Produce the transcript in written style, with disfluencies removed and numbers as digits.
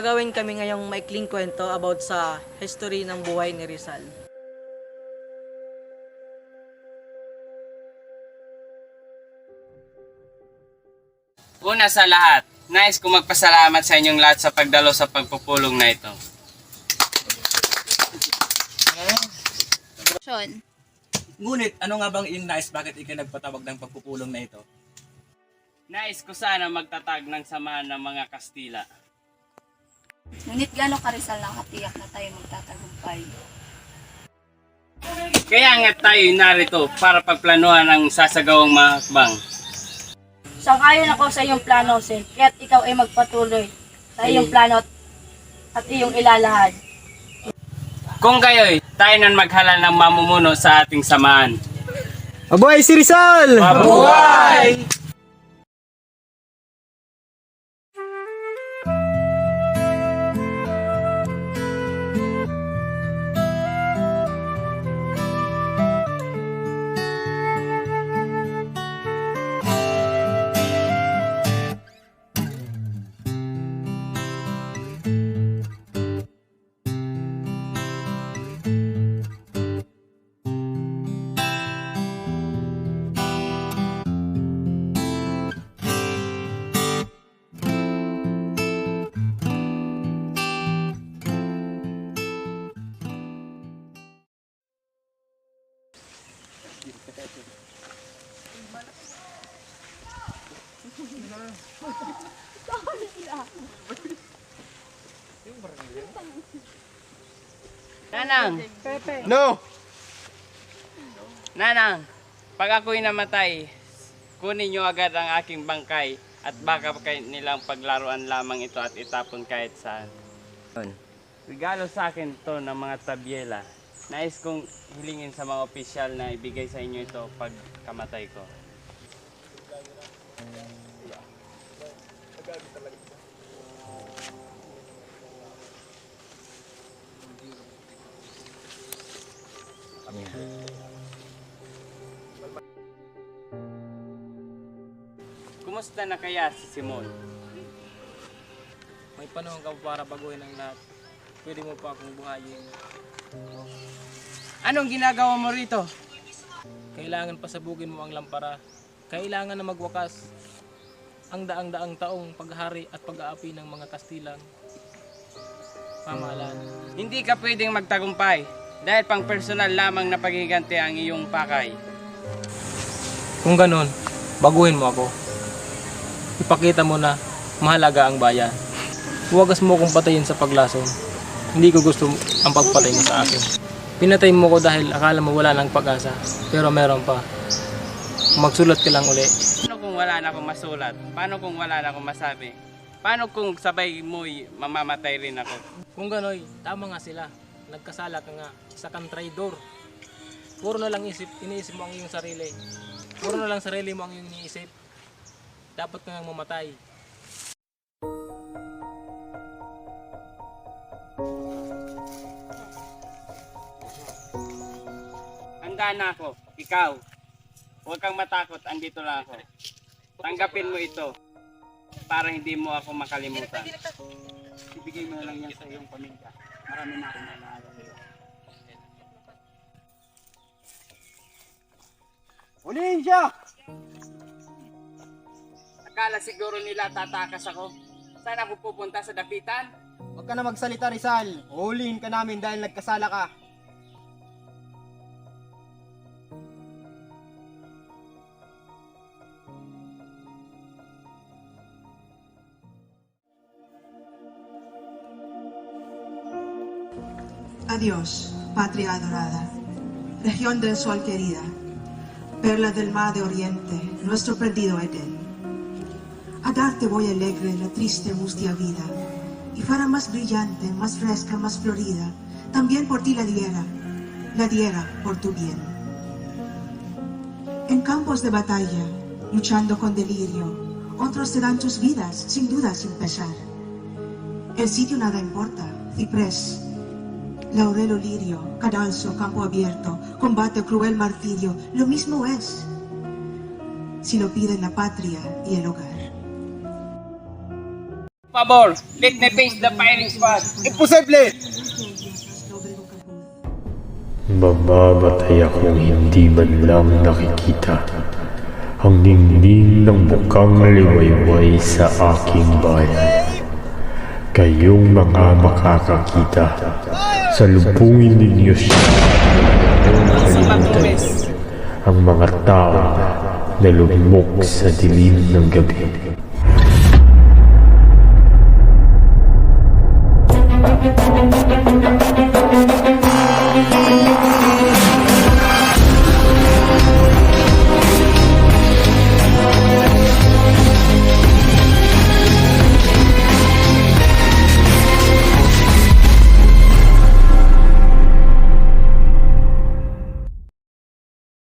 gagawin kami ngayong maikling kwento about sa history ng buhay ni Rizal. Una sa lahat, nais kong magpasalamat sa inyong lahat sa pagdalo sa pagpupulong na ito. Sean. Ngunit ano nga bang iyong nais bakit ikaw nagpatawag ng pagpupulong na ito? Nais ko sana magtatag ng samahan ng mga Kastila. Ngunit gano'ng karisal na katiyak na tayo magtatagumpay. Kaya nga tayo narito para pagplanuhan ang sasagawang mga hakbang. Sang-ayon ako sa iyong plano, Sen, kaya't ikaw ay magpatuloy sa iyong plano at iyong ilalahad. Kung gayoy, tayo nang maghala ng mamumuno sa ating samahan. Mabuhay si Rizal! Mabuhay! Nanang! No! Nanang! Pag ako'y namatay, kunin niyo agad ang aking bangkay at baka nilang paglaruan lamang ito at itapon kahit saan. Regalo sa akin to ng mga tabyela. Nais kong hilingin sa mga opisyal na ibigay sa inyo ito pag kamatay ko. Kumusta na kaya si Simon? May panahon ka para baguhin ang lahat. Pwede mo pa akong buhayin. Anong ginagawa mo rito? Kailangan pasabugin mo ang lampara. Kailangan na magwakas ang daang-daang taong paghari at pag-aapi ng mga Kastilang pamahalaan. Hindi ka pwedeng magtagumpay dahil pang personal lamang na paghiganti ang iyong pakay. Kung ganon, baguhin mo ako. Ipakita mo na mahalaga ang bayan. Huwagas mo akong patayin sa paglason. Hindi ko gusto ang pagpatay mo sa akin. Pinatay mo ko dahil akala mo wala ng pag-asa, pero meron pa. Magsulat ka lang uli. Paano kung wala na akong masulat? Paano kung wala na akong masabi? Paano kung sabay mo'y mamamatay rin ako? Kung gano'y, tama nga sila. Nagkasala ka nga, isa kang traidor. Puro na lang iniisip mo ang iyong sarili. Puro na lang sarili mo ang iyong iniisip. Dapat ka nga mamatay. Handa na ako. Ikaw. Huwag kang matakot. Andito lang ako. Tanggapin mo ito para hindi mo ako makalimutan. Ibigay mo na lang yan sa iyong pamilya. Marami na akong naalala niyo. Ulihin siya! Akala siguro nila tatakas ako. Saan ako pupunta sa dapitan? Huwag ka na magsalita, Rizal. Uhulihin ka namin dahil nagkasala ka. Adiós, patria adorada, región del sol querida, perla del mar de oriente, nuestro perdido Edén. A darte voy alegre la triste mustia vida, y fuera más brillante, más fresca, más florida, también por ti la diera por tu bien. En campos de batalla, luchando con delirio, otros te dan tus vidas, sin duda, sin pesar. El sitio nada importa, ciprés, laurel o lirio, cadalso, campo abierto, combate o cruel martirio, lo mismo es, si lo piden la patria y el hogar. Pabor, let me face the firing squad. Imposible! Mamamatay akong hindi man lang nakikita ang ningning ng bukang liwayway sa aking bayan. Kayong mga makakakita, salubungin ninyo siya ng kalimutan ang mga tao na lumok sa dilim ng gabi.